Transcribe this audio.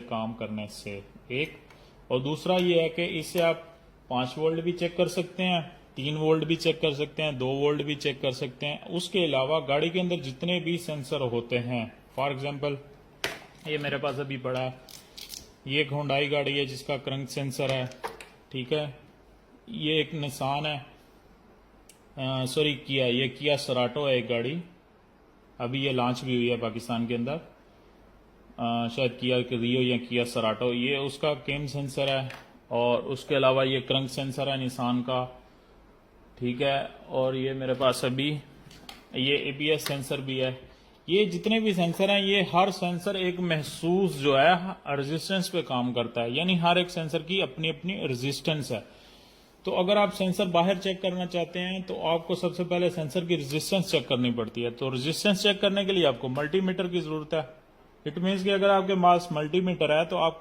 काम करने से एक। और दूसरा ये है कि इससे आप 5 वोल्ट भी चेक कर सकते हैं, 3 वोल्ट भी चेक कर सकते हैं, 2 वोल्ट भी चेक कर सकते हैं। उसके अलावा गाड़ी के अंदर जितने भी सेंसर होते हैं, फॉर एग्जांपल ये मेरे पास अभी पड़ा है, ये एक होंडाई गाड़ी है जिसका क्रंक सेंसर है, ठीक है। ये एक निसान है, सॉरी किया, ये किया सराटो है एक गाड़ी, अभी ये लॉन्च भी हुई है पाकिस्तान के अंदर, शायद किया रियो या किया सराटो, ये उसका केम सेंसर है। और उसके अलावा ये क्रंक सेंसर है निसान का, ठीक है। और ये मेरे पास अभी ये एबीएस सेंसर भी है। ये जितने भी सेंसर हैं, ये हर सेंसर एक महसूस जो है रेजिस्टेंस पे काम करता है, यानी हर एक सेंसर की अपनी अपनी रेजिस्टेंस है। तो अगर आप सेंसर बाहर चेक करना चाहते हैं तो आपको सबसे पहले सेंसर की रेजिस्टेंस चेक करनी पड़ती है। तो रेजिस्टेंस चेक करने के लिए आपको मल्टीमीटर की जरूरत है। इट मीन्स कि अगर आपके पास मल्टीमीटर है तो आप